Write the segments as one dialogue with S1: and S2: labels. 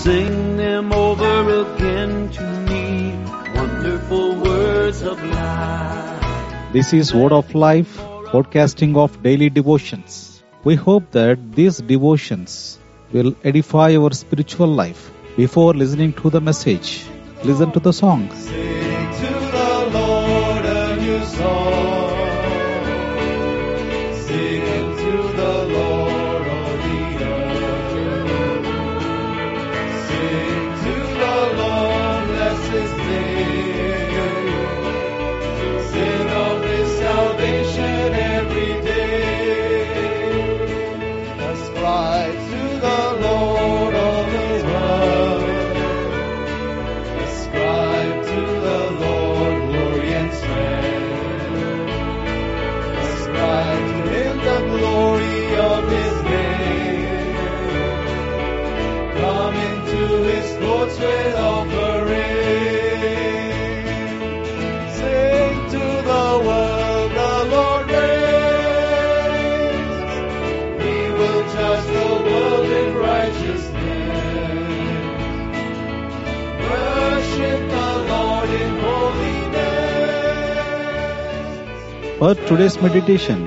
S1: sing them over again to me, wonderful words of life.
S2: This is Word of Life, podcasting of daily devotions. We hope that these devotions will edify your spiritual life. Before listening to the message, listen to the song.
S3: Sing to the Lord a new song. Sing unto the Lord all the earth. Sing to the Lord, bless His name. Sing of His salvation every day. Ascribe to the Lord all His worth. Ascribe to the Lord glory and strength. Ascribe to Him the glory of His name. Come into His courts with offering. Sing to the world, the Lord reigns. He will judge the world in righteousness. Worship the Lord in holiness.
S2: For today's meditation,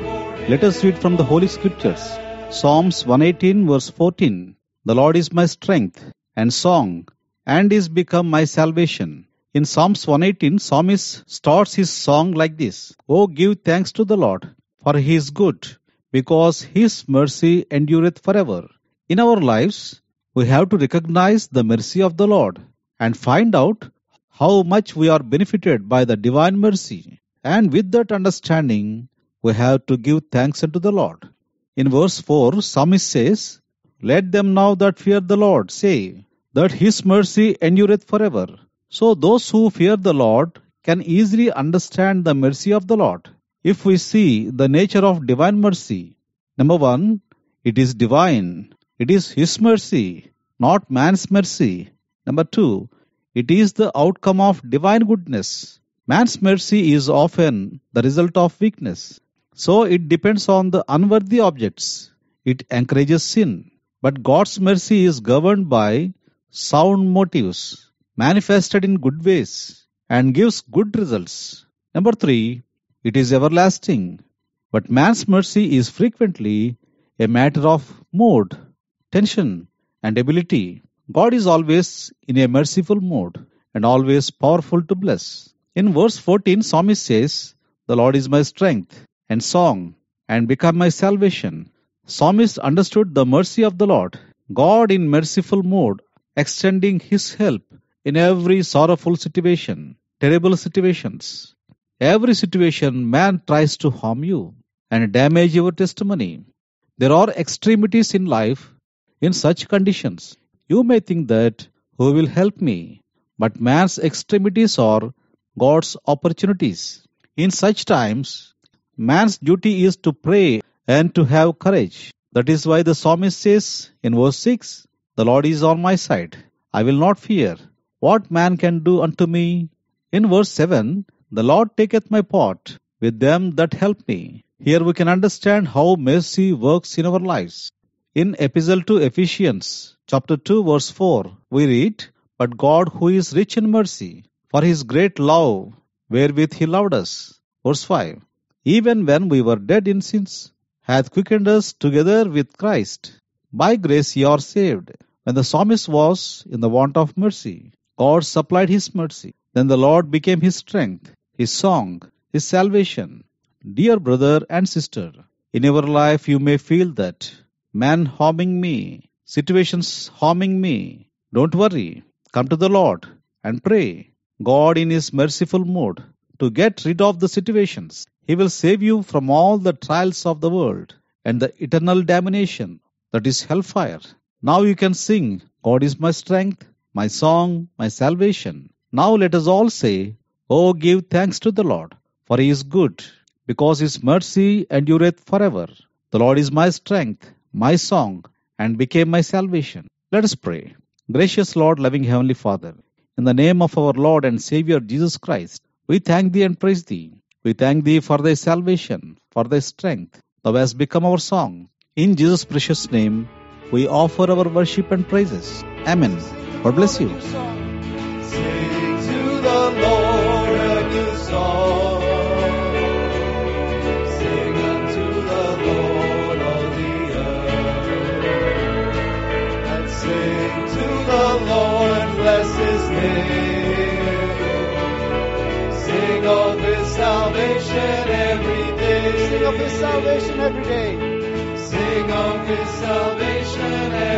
S2: let us read from the Holy Scriptures. Psalms 118 verse 14. The Lord is my strength and song, and is become my salvation. In Psalms 118, psalmist starts his song like this. Oh, give thanks to the Lord, for He is good, because His mercy endureth forever. In our lives, we have to recognize the mercy of the Lord and find out how much we are benefited by the divine mercy. And with that understanding, we have to give thanks unto the Lord. In verse 4, psalmist says, Let them now that fear the Lord say, that His mercy endureth forever. So those who fear the Lord can easily understand the mercy of the Lord. If we see the nature of divine mercy, number one, it is divine. It is His mercy, not man's mercy. Number two, it is the outcome of divine goodness. Man's mercy is often the result of weakness. So it depends on the unworthy objects. It encourages sin. But God's mercy is governed by sound motives, manifested in good ways, and gives good results. Number three, it is everlasting. But man's mercy is frequently a matter of mood, tension, and ability. God is always in a merciful mood and always powerful to bless. In verse 14, psalmist says, The Lord is my strength and song, and become my salvation. Psalmist understood the mercy of the Lord. God in merciful mood, extending His help in every sorrowful situation, terrible situations. Every situation man tries to harm you and damage your testimony. There are extremities in life. In such conditions, you may think that, who will help me? But man's extremities are God's opportunities. In such times, man's duty is to pray and to have courage. That is why the psalmist says in verse 6, The Lord is on my side. I will not fear. What man can do unto me? In verse 7, The Lord taketh my part with them that help me. Here we can understand how mercy works in our lives. In Epistle to Ephesians, chapter 2, verse 4, we read, But God, who is rich in mercy, for His great love, wherewith He loved us. Verse 5, Even when we were dead in sins, hath quickened us together with Christ. By grace ye are saved. When the psalmist was in the want of mercy, God supplied His mercy. Then the Lord became his strength, His song, His salvation. Dear brother and sister, in your life you may feel that, man harming me, situations harming me. Don't worry. Come to the Lord and pray. God in His merciful mood to get rid of the situations. He will save you from all the trials of the world and the eternal damnation, that is hellfire. Now you can sing, God is my strength, my song, my salvation. Now let us all say, Oh, give thanks to the Lord, for He is good, because His mercy endureth forever. The Lord is my strength, my song, and became my salvation. Let us pray. Gracious Lord, loving Heavenly Father, in the name of our Lord and Savior Jesus Christ, we thank Thee and praise Thee. We thank Thee for Thy salvation, for Thy strength. Thou hast become our song. In Jesus' precious name, we offer our worship and praises. Amen. God bless you.
S3: Sing to the Lord a new song. Sing unto the Lord all the earth. And sing to the Lord, bless His name. Sing of His salvation every day.
S4: Sing of His salvation every day.
S3: Sing of His salvation every day.